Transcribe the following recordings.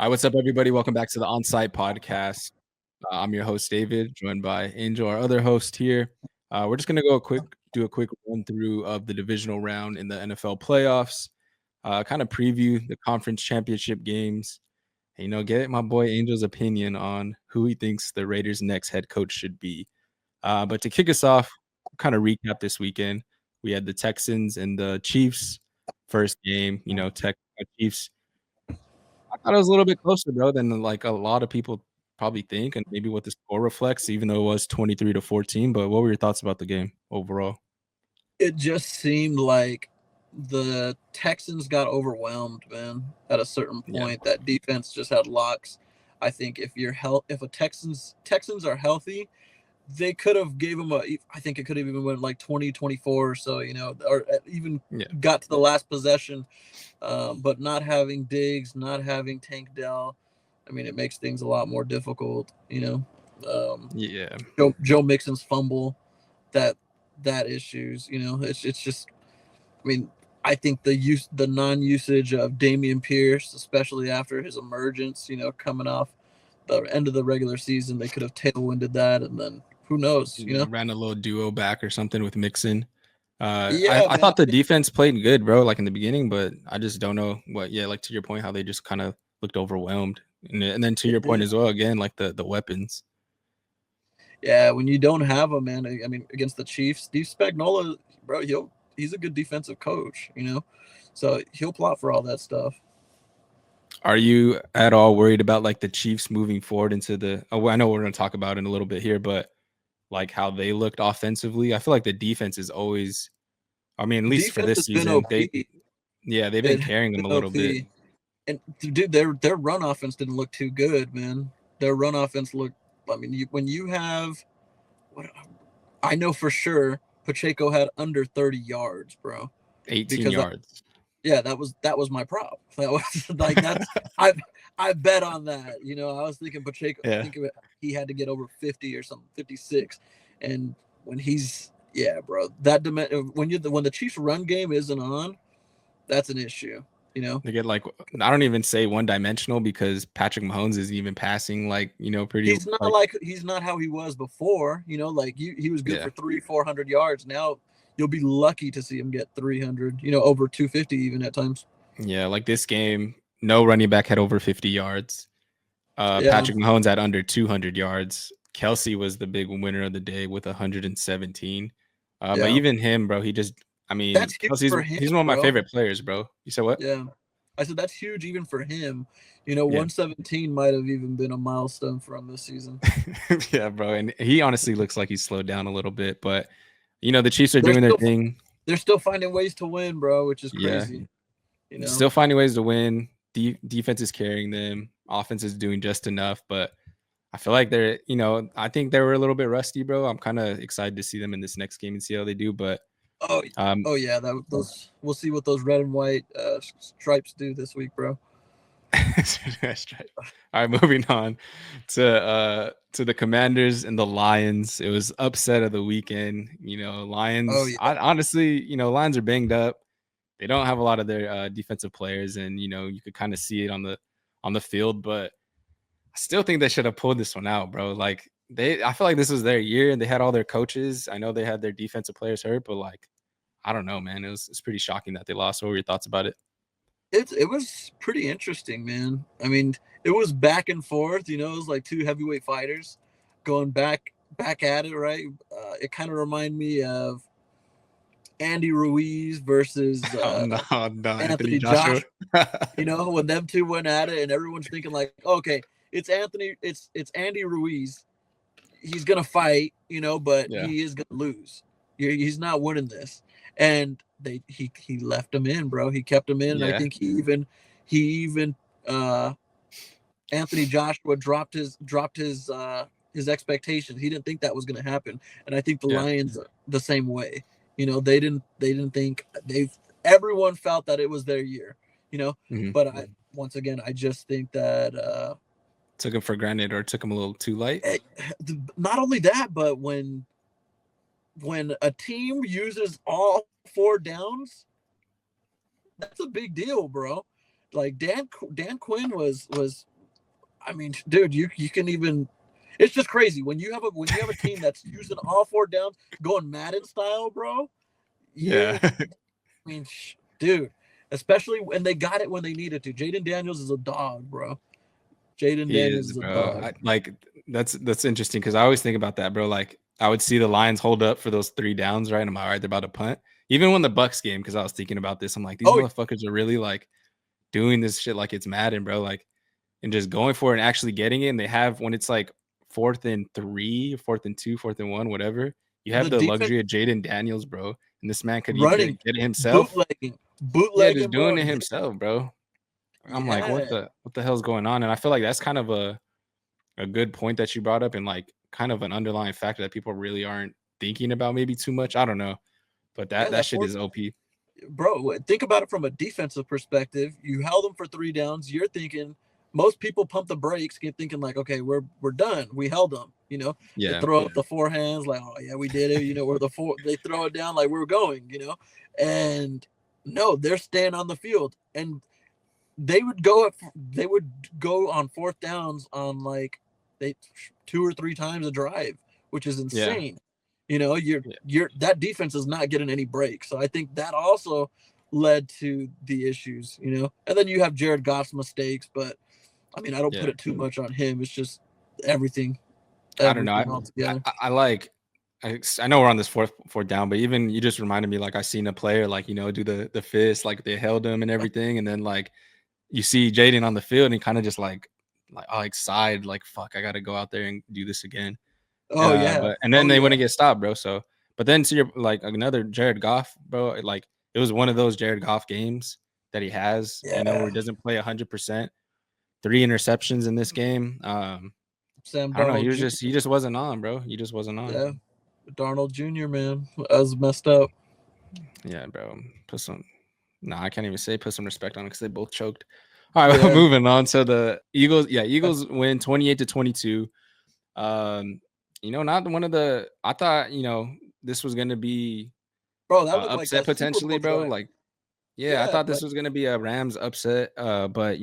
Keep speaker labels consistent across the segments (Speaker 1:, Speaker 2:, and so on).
Speaker 1: All right, what's up, everybody? Welcome back to the On-Site Podcast. I'm your host, David, joined by Angel, our other host here. We're just gonna do a quick run through of the divisional round in the NFL playoffs. Kind of preview the conference championship games. And, get my boy Angel's opinion on who he thinks the Raiders' next head coach should be. But to kick us off, kind of recap this weekend. We had the Texans and the Chiefs first game. Chiefs. I thought it was a little bit closer, bro, than like a lot of people probably think, and maybe what the score reflects, even though it was 23-14. But what were your thoughts about the game overall?
Speaker 2: It just seemed like the Texans got overwhelmed, man. At a certain
Speaker 1: Yeah.
Speaker 2: point, that defense just had locks. I think if a Texans are healthy, they could have gave them I think it could have even went like 20-24 or so, or even got to the last possession. But not having Diggs, not having Tank Dell, I mean, it makes things a lot more difficult,
Speaker 1: Yeah.
Speaker 2: Joe Mixon's fumble, that issues, it's just, I mean, I think the non-usage of Damian Pierce, especially after his emergence, coming off the end of the regular season, they could have tailwinded that, and then who knows,
Speaker 1: ran a little duo back or something with Mixon.
Speaker 2: Yeah,
Speaker 1: I thought the defense played good, bro, like in the beginning, but I just don't know like to your point, how they just kind of looked overwhelmed. And then to your point as well, again, like the weapons.
Speaker 2: Yeah, when you don't have a man, I mean, against the Chiefs, Steve Spagnuolo, bro, he's a good defensive coach, so he'll plot for all that stuff.
Speaker 1: Are you at all worried about like the Chiefs moving forward into the? Oh, I know we're going to talk about it in a little bit here, but like how they looked offensively, I feel like the defense is always. I mean, at least for this season, they've been carrying them a little bit.
Speaker 2: And dude, their run offense didn't look too good, man. Their run offense looked. I mean, when you have, I know for sure Pacheco had under 30 yards, bro.
Speaker 1: 18 yards.
Speaker 2: That was my prop. That was like that's I bet on that. I was thinking Pacheco. I think he had to get over 50 or something, 56, and when he's bro, that when the Chiefs' run game isn't on, that's an issue.
Speaker 1: They get like, I don't even say one dimensional, because Patrick Mahomes is even passing like, pretty.
Speaker 2: He's not how he was before. Like he was good for 300-400 yards. Now you'll be lucky to see him get 300. Over 250 even at times.
Speaker 1: Yeah, like this game, no running back had over 50 yards. Patrick Mahomes had under 200 yards. Kelsey was the big winner of the day with 117. But even him, bro, he just. I mean, he's one of my favorite players, bro. You said what?
Speaker 2: Yeah. I said that's huge even for him. 117 might have even been a milestone for him this season.
Speaker 1: Yeah, bro. And he honestly looks like he's slowed down a little bit. But, the Chiefs are doing their thing.
Speaker 2: They're still finding ways to win, bro, which is crazy.
Speaker 1: Still finding ways to win. Defense is carrying them. Offense is doing just enough. But I feel like they're, I think they were a little bit rusty, bro. I'm kind of excited to see them in this next game and see how they do. But
Speaker 2: those we'll see what those red and white stripes do this week, bro.
Speaker 1: All right, moving on to the Commanders and the Lions. It was upset of the weekend. Lions. Honestly, Lions are banged up. They don't have a lot of their defensive players, and you could kind of see it on the field. But I still think they should have pulled this one out, bro. Like I feel like this was their year, and they had all their coaches. I know they had their defensive players hurt, but like, I don't know, man. It's pretty shocking that they lost. What were your thoughts about it?
Speaker 2: It was pretty interesting, man. I mean, it was back and forth. It was like two heavyweight fighters going back at it, right? It kind of reminded me of Andy Ruiz versus Anthony Joshua. When them two went at it, and everyone's thinking like, okay, it's Andy Ruiz. He's gonna fight, but he is gonna lose. He's not winning this. And he left him in, bro. He kept him in, and I think he even Anthony Joshua dropped his expectations. He didn't think that was going to happen, and I think the Lions the same way. They didn't think everyone felt that it was their year. But once again, I just think that
Speaker 1: took him for granted, or took him a little too light.
Speaker 2: Not only that, but when a team uses all 4 downs, that's a big deal, bro. Like Dan Quinn was I mean, dude, you can even. It's just crazy when you have a team that's using all four downs, going Madden style, bro.
Speaker 1: Yeah.
Speaker 2: I mean, dude, especially when they got it when they needed to. Jaden Daniels is a dog, bro. Jaden
Speaker 1: He
Speaker 2: Daniels
Speaker 1: is,
Speaker 2: is a
Speaker 1: bro.
Speaker 2: dog.
Speaker 1: That's interesting because I always think about that, bro. Like I would see the Lions hold up for those 3 downs, right? I'm like, all right, they're about to punt. Even when the Bucks game, because I was thinking about this, I'm like, these
Speaker 2: Oh,
Speaker 1: motherfuckers are really like doing this shit like it's Madden, bro. Like and just going for it and actually getting it. And they have when it's like 4th and 3, 4th and 2, 4th and 1, whatever. You have
Speaker 2: the
Speaker 1: the
Speaker 2: defense
Speaker 1: luxury of Jaden Daniels, bro. And this man could either
Speaker 2: running,
Speaker 1: get it himself.
Speaker 2: bootlegging,
Speaker 1: Yeah, just doing
Speaker 2: bro.
Speaker 1: it himself, bro. I'm like,
Speaker 2: Yeah,
Speaker 1: what the hell's going on? And I feel like that's kind of a good point that you brought up and like kind of an underlying factor that people really aren't thinking about maybe too much. I don't know. But
Speaker 2: yeah.
Speaker 1: that
Speaker 2: That
Speaker 1: shit
Speaker 2: fourth,
Speaker 1: is OP.
Speaker 2: bro. Think about it from a defensive perspective. You held them for 3 downs. You're thinking most people pump the brakes, get thinking like, okay, we're done. We held them. They
Speaker 1: Yeah.
Speaker 2: throw up the four hands like, oh yeah, we did it. We're the four. They throw it down like we're going. And no, they're staying on the field, and they would go on fourth downs on like they 2 or 3 times a drive, which is
Speaker 1: Yeah.
Speaker 2: insane. You're that defense is not getting any breaks. So I think that also led to the issues. And then you have Jared Goff's mistakes, but I mean I don't put
Speaker 1: Yeah.
Speaker 2: it too much on him. It's just everything,
Speaker 1: I don't know.
Speaker 2: everything all together.
Speaker 1: I like I know we're on this fourth down, but even you just reminded me like I seen a player like do the fist like they held him and everything, and then like you see Jaden on the field and he kind of just like sighed like fuck I got to go out there and do this again.
Speaker 2: Oh yeah.
Speaker 1: But and then
Speaker 2: Oh
Speaker 1: they
Speaker 2: yeah.
Speaker 1: wouldn't get stopped, bro. So but then to your like another Jared Goff, bro. Like it was one of those Jared Goff games that he has, where
Speaker 2: Yeah.
Speaker 1: he doesn't play 100%. 3 interceptions in this game.
Speaker 2: Sam
Speaker 1: I don't know.
Speaker 2: Darnold
Speaker 1: He
Speaker 2: Jr.
Speaker 1: just wasn't on, bro. He just wasn't on.
Speaker 2: Yeah. Darnold Jr., man. I was messed up.
Speaker 1: Yeah, bro. Put some. No, I can't even say put some respect on it because they both choked. All right,
Speaker 2: Yeah.
Speaker 1: moving on. So the Eagles, yeah, Eagles win 28-22. Not one of the. I thought this was gonna be
Speaker 2: Bro, that looked like
Speaker 1: upset
Speaker 2: a Super
Speaker 1: potentially,
Speaker 2: Bowl
Speaker 1: bro.
Speaker 2: drive.
Speaker 1: Like, yeah, I
Speaker 2: Yeah,
Speaker 1: thought this
Speaker 2: like
Speaker 1: was gonna be a Rams upset. But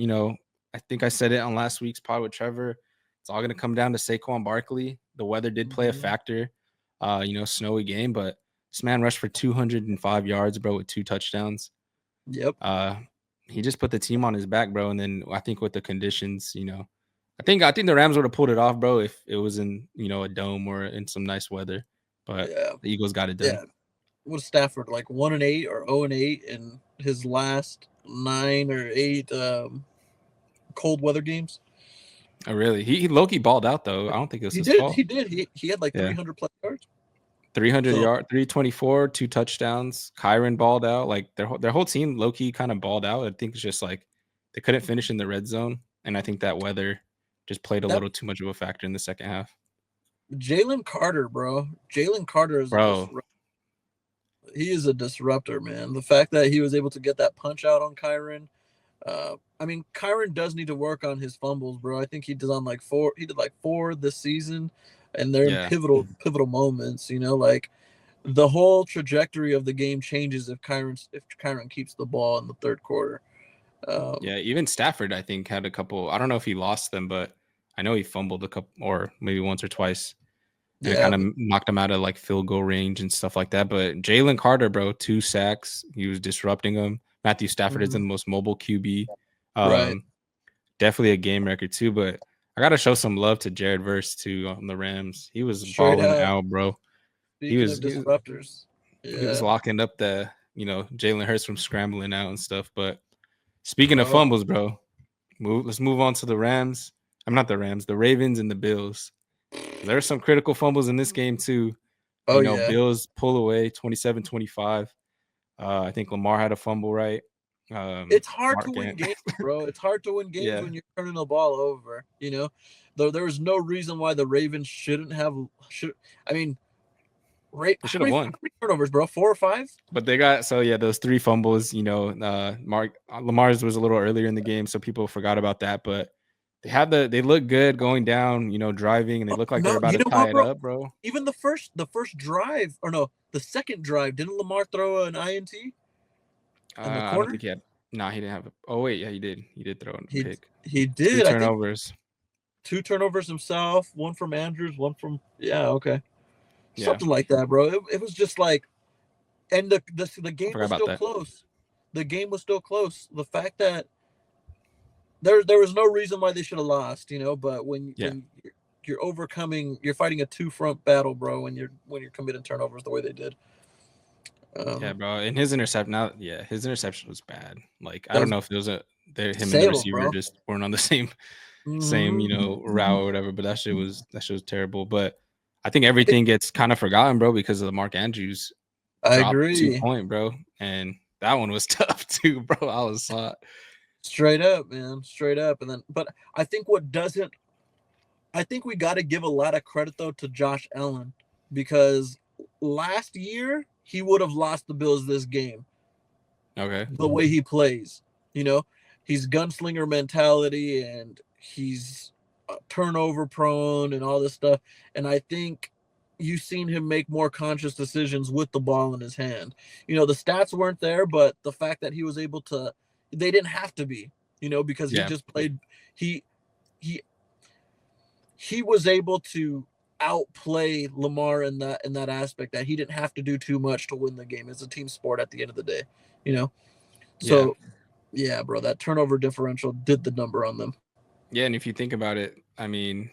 Speaker 1: I think I said it on last week's pod with Trevor. It's all gonna come down to Saquon Barkley. The weather did play a factor. Snowy game, but this man rushed for 205 yards, bro, with 2 touchdowns.
Speaker 2: yep.
Speaker 1: He just put the team on his back, bro. And then I think with the conditions, I think the Rams would have pulled it off, bro, if it was in a dome or in some nice weather. But
Speaker 2: Yeah.
Speaker 1: the Eagles got it done.
Speaker 2: Yeah. What Stafford, like 1-8 or 0-8 in his last 9 or 8 cold weather games?
Speaker 1: Oh, really? He low-key balled out though. I don't think it was
Speaker 2: He
Speaker 1: his
Speaker 2: did.
Speaker 1: fault.
Speaker 2: He did. He had like
Speaker 1: Yeah.
Speaker 2: 300 plus yards.
Speaker 1: 300
Speaker 2: So
Speaker 1: yard, 324, 2 touchdowns. Kyron balled out. Like their whole team low key kind of balled out. I think it's just like they couldn't finish in the red zone, and I think that weather just played a
Speaker 2: that
Speaker 1: little too much of a factor in the second half.
Speaker 2: Jalen Carter, bro. Jalen Carter is a
Speaker 1: Bro,
Speaker 2: disruptor. He is a disruptor, man. The fact that he was able to get that punch out on Kyron. I mean, Kyron does need to work on his fumbles, bro. I think he did on like 4. He did like 4 this season, and they're in
Speaker 1: yeah,
Speaker 2: pivotal moments. Like the whole trajectory of the game changes if Kyron keeps the ball in the third quarter. Um,
Speaker 1: yeah. Even Stafford, I think, had a couple. I don't know if he lost them, but I know he fumbled a couple, or maybe once or twice, and it
Speaker 2: yeah.
Speaker 1: kind of knocked him out of like field goal range and stuff like that. But Jalen Carter, bro, 2 sacks. He was disrupting them. Matthew Stafford is the
Speaker 2: Mhm.
Speaker 1: most mobile QB.
Speaker 2: Right.
Speaker 1: Definitely a game record too, but I gotta show some love to Jared Verse too on the Rams. He was
Speaker 2: Straight
Speaker 1: balling
Speaker 2: up.
Speaker 1: out, bro. He
Speaker 2: Speaking
Speaker 1: was
Speaker 2: of
Speaker 1: he was,
Speaker 2: disruptors,
Speaker 1: he was
Speaker 2: yeah,
Speaker 1: locking up the Jalen Hurts from scrambling out and stuff. But speaking of
Speaker 2: bro.
Speaker 1: fumbles, bro, let's move on to the Rams. I'm not the Rams, the Ravens and the Bills. There are some critical fumbles in this game too.
Speaker 2: Oh yeah.
Speaker 1: Bills pull away 27-25. I think Lamar had a fumble, right?
Speaker 2: It's hard to
Speaker 1: Mark
Speaker 2: win
Speaker 1: Ant.
Speaker 2: games, bro. It's hard to win games
Speaker 1: Yeah,
Speaker 2: when you're turning the ball over. Though there is no reason why the Ravens shouldn't have. Should I mean,
Speaker 1: they
Speaker 2: how
Speaker 1: should have
Speaker 2: many,
Speaker 1: won.
Speaker 2: turnovers, bro? 4 or 5?
Speaker 1: But they got those 3 fumbles. Lamar's was a little earlier in the game, so people forgot about that. But they look good going down, driving, and they look like they're
Speaker 2: No,
Speaker 1: about
Speaker 2: you
Speaker 1: to
Speaker 2: know
Speaker 1: tie
Speaker 2: what,
Speaker 1: it
Speaker 2: bro?
Speaker 1: up, bro.
Speaker 2: Even the first drive, or no, the second drive, didn't Lamar throw an INT in the
Speaker 1: I don't
Speaker 2: corner?
Speaker 1: think he had. Nah, he didn't have. Oh wait, yeah, he did. He did throw a
Speaker 2: He
Speaker 1: pick.
Speaker 2: he
Speaker 1: Two
Speaker 2: did. I think
Speaker 1: turnovers.
Speaker 2: 2 turnovers himself, 1 from Andrews, 1 from okay.
Speaker 1: Yeah.
Speaker 2: Something like that, bro. It was just like, and the game was still close. The game was still close. The fact that there was no reason why they should have lost, but when you're overcoming, you're fighting a 2-front battle, bro, when you're committing turnovers the way they did.
Speaker 1: Yeah, bro. And his interception was bad. Like, I don't know if it was him and the receiver
Speaker 2: bro.
Speaker 1: just weren't on the same route or whatever, but that shit was terrible. But I think everything gets kind of forgotten, bro, because of the Mark Andrews drop 2-point, bro. And that one was tough too, bro. I was hot.
Speaker 2: Straight up, man. Straight up. And then, but I think we got to give a lot of credit though to Josh Allen, because last year he would have lost the Bills this game.
Speaker 1: Okay.
Speaker 2: The way he plays, he's gunslinger mentality and he's turnover prone and all this stuff. And I think you've seen him make more conscious decisions with the ball in his hand. The stats weren't there, but the fact that he was able to, they didn't have to be, because he just played. He was able to outplay Lamar in that aspect, that he didn't have to do too much to win the game. It's a team sport at the end of the day, So, yeah, bro, that turnover differential did the number on them.
Speaker 1: Yeah, and if you think about it, I mean,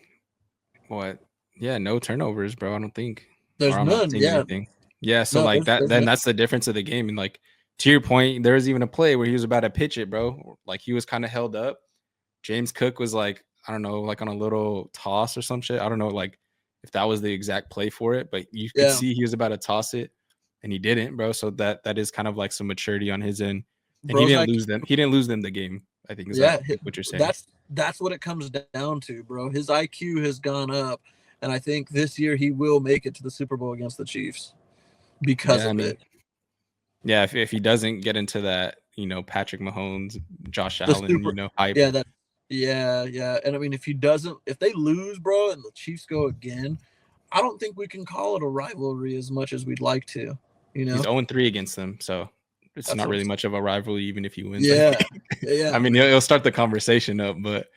Speaker 1: what? Yeah, no turnovers, bro. I don't think
Speaker 2: there's none. Yeah,
Speaker 1: anything. Yeah, so like that, then that's the difference of the game. And like, to your point, there was even a play where he was about to pitch it, bro. Like, he was kind of held up. James Cook was like, I don't know, like on a little toss or some shit. I don't know, like if that was the exact play for it, but you could see he was about to toss it and he didn't, bro. So that is kind of like some maturity on his end. And he didn't lose them. He didn't lose them the game, I think is what you're saying.
Speaker 2: That's what it comes down to, bro. His IQ has gone up, and I think this year he will make it to the Super Bowl against the Chiefs because of it.
Speaker 1: Yeah, if he doesn't get into that, Patrick Mahomes, Josh Allen, hype.
Speaker 2: Yeah. And I mean, if they lose, bro, and the Chiefs go again, I don't think we can call it a rivalry as much as we'd like to. He's
Speaker 1: 0-3 against them, so it's not really much of a rivalry, even if he wins.
Speaker 2: Yeah.
Speaker 1: I mean, he'll start the conversation up, but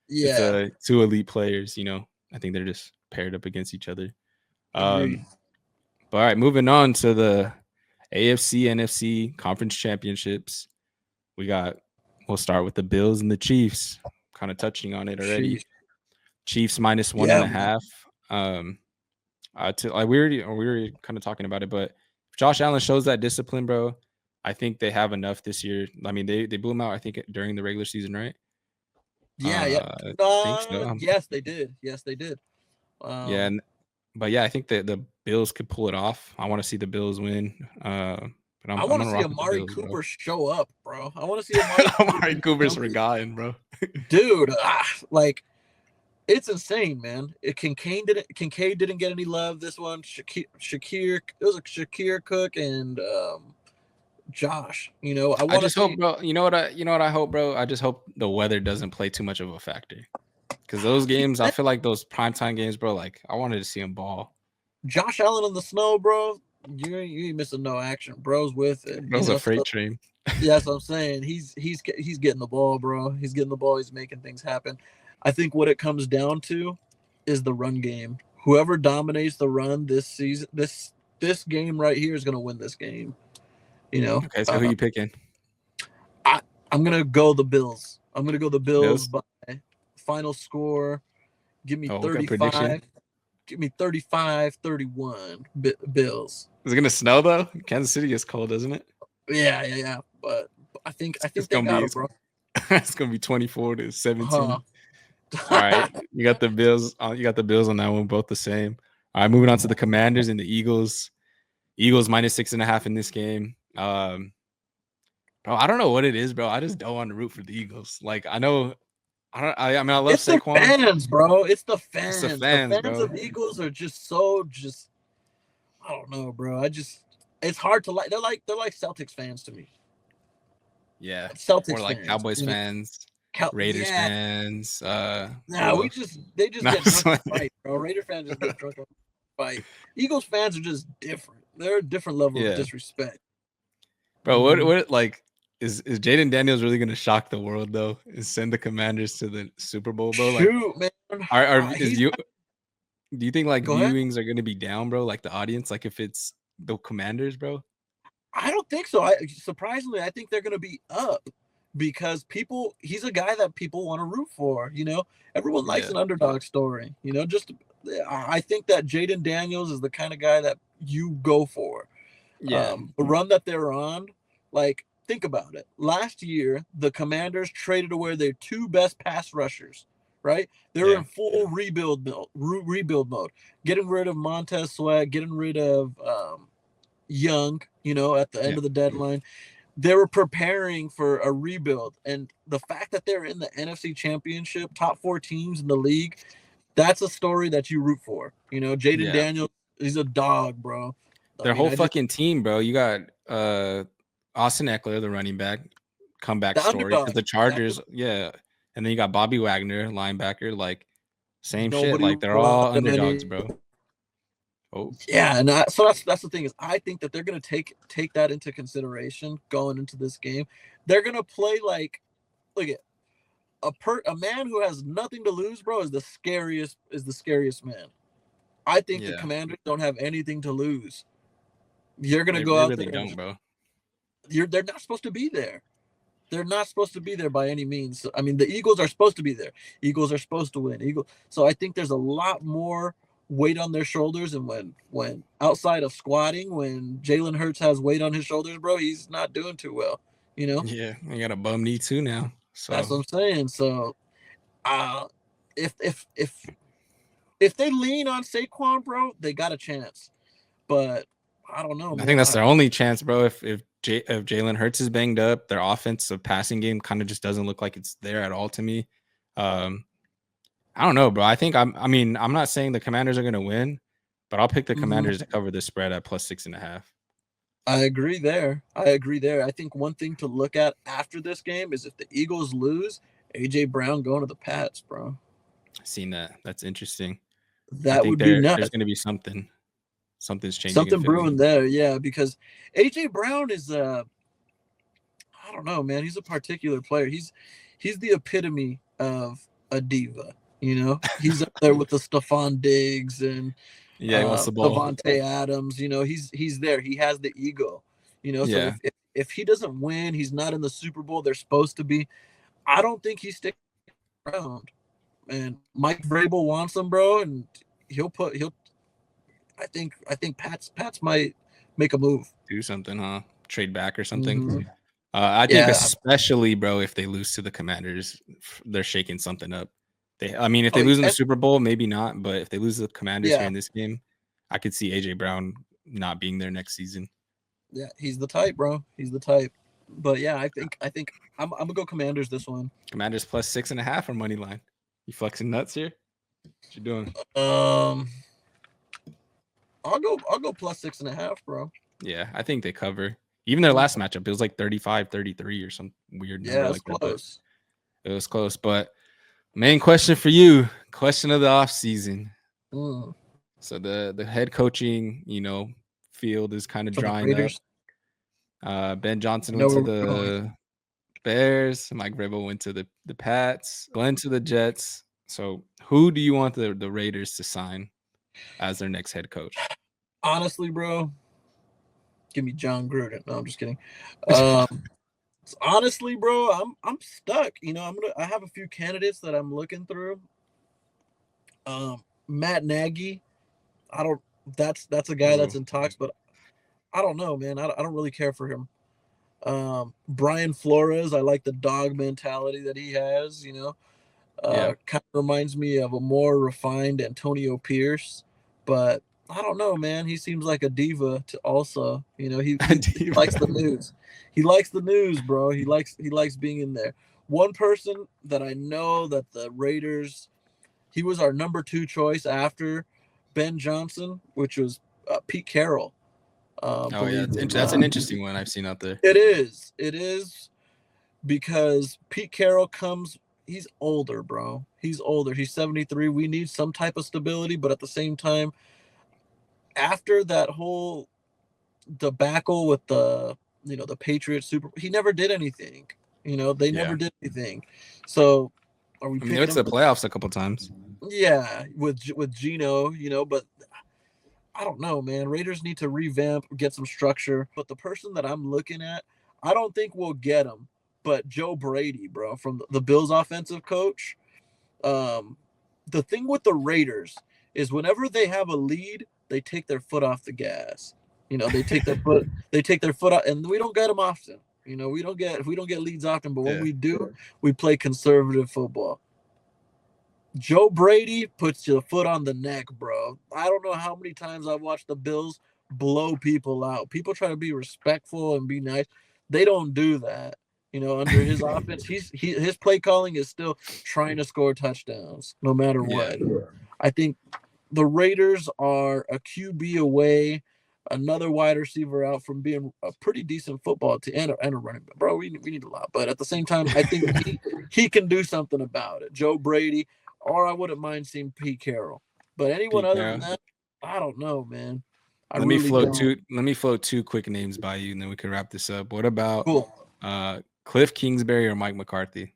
Speaker 1: it's 2 elite players. I think they're just paired up against each other. But all right, moving on to the AFC, NFC conference championships. We'll start with the Bills and the Chiefs. Kind of touching on it already. Chiefs minus 1.5. We were kind of talking about it, but if Josh Allen shows that discipline, bro, I think they have enough this year. I mean, they blew him out, I think, during the regular season, right?
Speaker 2: Yeah.
Speaker 1: I think so.
Speaker 2: Yes, they did.
Speaker 1: But I think that the Bills could pull it off. I want to see the Bills win. But
Speaker 2: I want to see Amari Cooper show up, bro. I want to see
Speaker 1: Amari Cooper's forgotten, bro.
Speaker 2: Dude, like, it's insane, man. Kincaid didn't get any love this one. Shakir, it was Shakir Cook and Josh.
Speaker 1: I just hope, bro. You know what I hope, bro? I just hope the weather doesn't play too much of a factor. Because those games, I feel like those primetime games, bro, like, I wanted to see him ball.
Speaker 2: Josh Allen in the snow, bro. You ain't missing no action. Bro's with it.
Speaker 1: Bro's a freight train.
Speaker 2: Yeah, that's what I'm saying. He's getting the ball, bro. He's getting the ball. He's making things happen. I think what it comes down to is the run game. Whoever dominates the run this season, this game right here is going to win this game.
Speaker 1: Okay, so who are you picking?
Speaker 2: I'm going to go the Bills. I'm going to go the Bills by final score. Give me 35. Give me 35-31 Bills.
Speaker 1: Is it going to snow, though? Kansas City is cold, isn't it?
Speaker 2: Yeah. But I think
Speaker 1: it's
Speaker 2: they got it, bro.
Speaker 1: It's going to be 24-17. All right. You got the Bills. You got the Bills on that one, both the same. All right, moving on to the Commanders and the Eagles. Eagles minus 6.5 in this game. Bro, I don't know what it is, bro. I just don't want to root for the Eagles. Like, I know. I mean, I love Saquon.
Speaker 2: The fans, bro. It's the fans.
Speaker 1: The fans
Speaker 2: of Eagles are just I don't know, bro. It's hard to like. They're like Celtics fans to me.
Speaker 1: Yeah.
Speaker 2: Celtics
Speaker 1: or like
Speaker 2: fans.
Speaker 1: Cowboys fans. Raiders fans.
Speaker 2: They just get drunk and fight, bro. Raider fans just get drunk and fight. Eagles fans are just different. They're a different level of disrespect.
Speaker 1: Bro, what like Is Jaden Daniels really gonna shock the world though? Is send the Commanders to the Super Bowl, bro? Like,
Speaker 2: Shoot, man.
Speaker 1: is you? Do you think like
Speaker 2: Go ahead.
Speaker 1: viewings are gonna be down, bro? Like the audience, like if it's the Commanders, bro?
Speaker 2: I don't think so. Surprisingly, I think they're going to be up because he's a guy that people want to root for. Everyone likes
Speaker 1: Yeah,
Speaker 2: an underdog story. I think that Jaden Daniels is the kind of guy that you go for.
Speaker 1: yeah,
Speaker 2: The run that they're on, like, think about it. Last year, the Commanders traded away their two best pass rushers. Right, they were in full rebuild mode, getting rid of Montez Sweat, getting rid of Young, at the end of the deadline. They were preparing for a rebuild. And the fact that they're in the NFC Championship, top 4 teams in the league, that's a story that you root for. Jaden Daniels, he's a dog, bro.
Speaker 1: Their whole fucking team, bro. You got Austin Eckler, the running back, comeback story. Because the Chargers, and then you got Bobby Wagner, linebacker, like same shit. Like they're all underdogs, bro.
Speaker 2: Oh yeah, and so that's the thing is I think that they're gonna take that into consideration going into this game. They're gonna play like, look at a man who has nothing to lose, bro, is the scariest man. I think the Commanders don't have anything to lose. You're gonna go out there,
Speaker 1: don't, bro.
Speaker 2: They're not supposed to be there. They're not supposed to be there by any means. I mean, the Eagles are supposed to be there. Eagles are supposed to win. So I think there's a lot more weight on their shoulders, and when outside of squatting, when Jalen Hurts has weight on his shoulders, bro, he's not doing too well.
Speaker 1: Yeah, he got a bum knee too now. So
Speaker 2: that's what I'm saying. So, if they lean on Saquon, bro, they got a chance. But I don't know.
Speaker 1: I think that's their only chance, bro. If Jalen Hurts is banged up, their offensive passing game kind of just doesn't look like it's there at all to me. I don't know, bro. I think I'm not saying the Commanders are going to win, but I'll pick the Commanders to cover the spread at +6.5.
Speaker 2: I agree there. I think one thing to look at after this game is if the Eagles lose, AJ Brown going to the Pats, bro.
Speaker 1: Seen that. That's interesting.
Speaker 2: That would be nuts.
Speaker 1: There's going to be something's changing.
Speaker 2: Something brewing there, yeah, because AJ Brown is I don't know, man. He's a particular player. He's the epitome of a diva. He's up there with the Stephon Diggs and
Speaker 1: he wants the ball.
Speaker 2: Devontae Adams. He's there. He has the ego. So if he doesn't win, he's not in the Super Bowl. They're supposed to be. I don't think he's sticking around. And Mike Vrabel wants him, bro, and I think Pats might make a move.
Speaker 1: Do something, huh? Trade back or something. I think especially, bro, if they lose to the Commanders, they're shaking something up. If they lose in the Super Bowl, maybe not. But if they lose the Commanders here in this game, I could see AJ Brown not being there next season.
Speaker 2: Yeah, he's the type, bro. He's the type. But yeah, I think I'm gonna go Commanders this one.
Speaker 1: Commanders +6.5 or money line. You flexing nuts here? What you doing?
Speaker 2: I'll go +6.5, bro.
Speaker 1: Yeah, I think they cover. Even their last matchup, it was like 35-33 or some weird number.
Speaker 2: Yeah, it was close.
Speaker 1: It was close, but main question for you, question of the offseason. So the head coaching, field is kind of drying up. Ben Johnson went to the Bears. Mike Vrabel went to the Pats. Glenn to the Jets. So who do you want the Raiders to sign as their next head coach?
Speaker 2: Honestly, bro, give me John Gruden. No, I'm just kidding. Honestly, bro, I'm stuck. I have a few candidates that I'm looking through. Matt Nagy, that's a guy that's in talks, but I don't know, man. I don't really care for him. Brian Flores, I like the dog mentality that he has. Kind of reminds me of a more refined Antonio Pierce, but I don't know, man. He seems like a diva to also, he likes the news. He likes the news, bro. He likes being in there. One person that I know that the Raiders, he was our number 2 choice after Ben Johnson, which was Pete Carroll.
Speaker 1: That's an interesting one I've seen out there.
Speaker 2: It is because Pete Carroll he's older, bro. He's older. He's 73. We need some type of stability, but at the same time, after that whole debacle with the the Patriots he never did anything. They never did anything. So are we
Speaker 1: I mean, they
Speaker 2: picking
Speaker 1: went to
Speaker 2: him?
Speaker 1: the playoffs a couple times.
Speaker 2: Yeah, with Geno, but I don't know, man. Raiders need to revamp, get some structure. But the person that I'm looking at, I don't think we'll get him. But Joe Brady, bro, from the Bills offensive coach. The thing with the Raiders is whenever they have a lead, they take their foot off the gas. They take their foot out, and we don't get them often. We don't get leads often, but when we do, we play conservative football. Joe Brady puts your foot on the neck, bro. I don't know how many times I've watched the Bills blow people out. People try to be respectful and be nice. They don't do that. Under his offense, his play calling is still trying to score touchdowns no matter what. I think the Raiders are a QB away, another wide receiver out from being a pretty decent football team and a running back. Bro, we need a lot. But at the same time, I think he can do something about it. Joe Brady, or I wouldn't mind seeing Pete Carroll. But anyone other than that, I don't know, man.
Speaker 1: Let me float two quick names by you, and then we can wrap this up. What about Cliff Kingsbury or Mike McCarthy?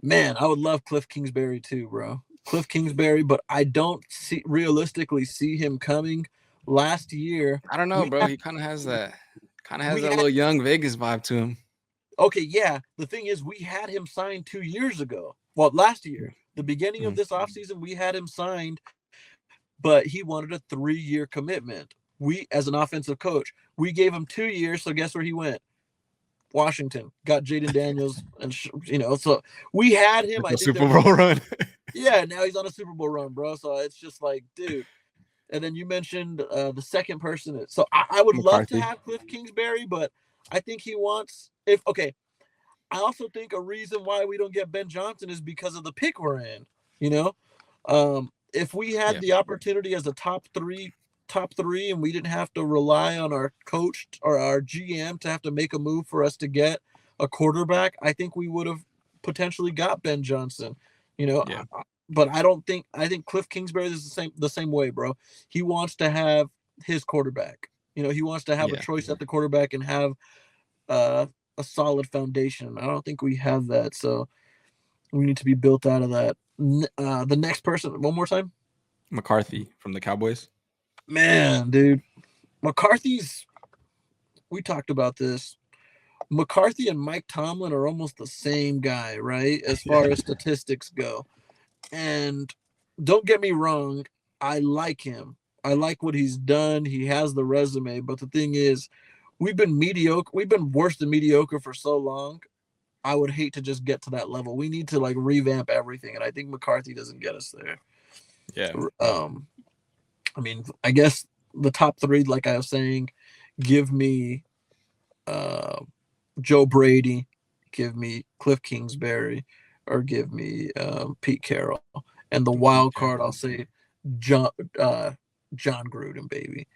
Speaker 2: Man, I would love Cliff Kingsbury too, bro. Cliff Kingsbury, but I don't realistically see him coming. Last year,
Speaker 1: I don't know, bro. He kind of has that little young Vegas vibe to him.
Speaker 2: Okay, yeah. The thing is, we had him signed 2 years ago. Well, last year, the beginning of this offseason, we had him signed, but he wanted a 3-year commitment. We, as an offensive coach, we gave him 2 years. So guess where he went? Washington. Got Jaden Daniels, and so we had him. I think
Speaker 1: Super Bowl run.
Speaker 2: Yeah, now he's on a Super Bowl run, bro. So it's just like, dude. And then you mentioned the second person. So I would love to have Cliff Kingsbury, but I think he wants I also think a reason why we don't get Ben Johnson is because of the pick we're in. If we had the opportunity as a top three, and we didn't have to rely on our coach or our GM to have to make a move for us to get a quarterback, I think we would have potentially got Ben Johnson. But I think Cliff Kingsbury is the same way, bro. He wants to have his quarterback. He wants to have a choice at the quarterback and have a solid foundation. I don't think we have that, so we need to be built out of that. The next person, one more time.
Speaker 1: McCarthy from the Cowboys.
Speaker 2: Man, dude, we talked about this. McCarthy and Mike Tomlin are almost the same guy, right? As far as statistics go. And don't get me wrong, I like him. I like what he's done. He has the resume. But the thing is, we've been mediocre. We've been worse than mediocre for so long. I would hate to just get to that level. We need to revamp everything. And I think McCarthy doesn't get us there.
Speaker 1: Yeah.
Speaker 2: I mean, I guess the top three, like I was saying, give me Joe Brady, give me Cliff Kingsbury, or give me Pete Carroll. And the wild card, I'll say John Gruden, baby.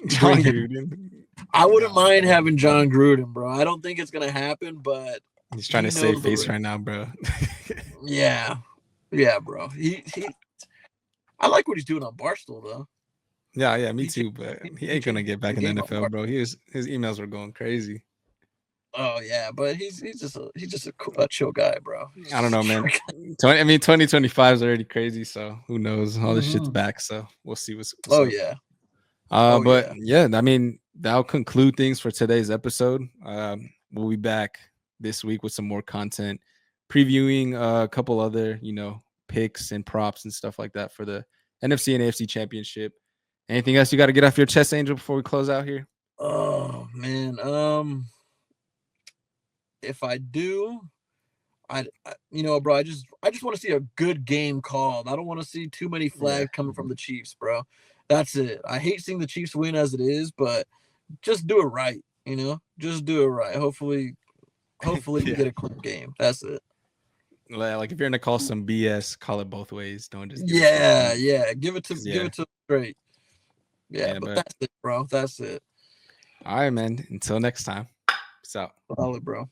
Speaker 1: John Gruden.
Speaker 2: I wouldn't mind having John Gruden, bro. I don't think it's gonna happen, but
Speaker 1: he's trying to save face right now, bro.
Speaker 2: Yeah, bro. He I like what he's doing on Barstool, though.
Speaker 1: Yeah, me too. But he ain't gonna get back in the NFL, bro. His emails were going crazy.
Speaker 2: Oh yeah, but he's just a chill guy, bro.
Speaker 1: I don't know, man. 2025 is already crazy, so who knows? All this shit's back, so we'll see what's up.
Speaker 2: Yeah.
Speaker 1: I mean, that'll conclude things for today's episode. We'll be back this week with some more content, previewing a couple other, picks and props and stuff like that for the NFC and AFC championship. Anything else you got to get off your chest, Angel, before we close out here?
Speaker 2: Oh man, if I do, bro, I just want to see a good game called. I don't want to see too many flags coming from the Chiefs, bro. That's it. I hate seeing the Chiefs win as it is, but just do it right. Just do it right. Hopefully we get a quick game. That's it.
Speaker 1: Like if you're gonna call some BS, call it both ways. Don't just
Speaker 2: give it to straight. Yeah, but that's it, bro. That's it.
Speaker 1: All right, man. Until next time. Peace out.
Speaker 2: Solid, bro.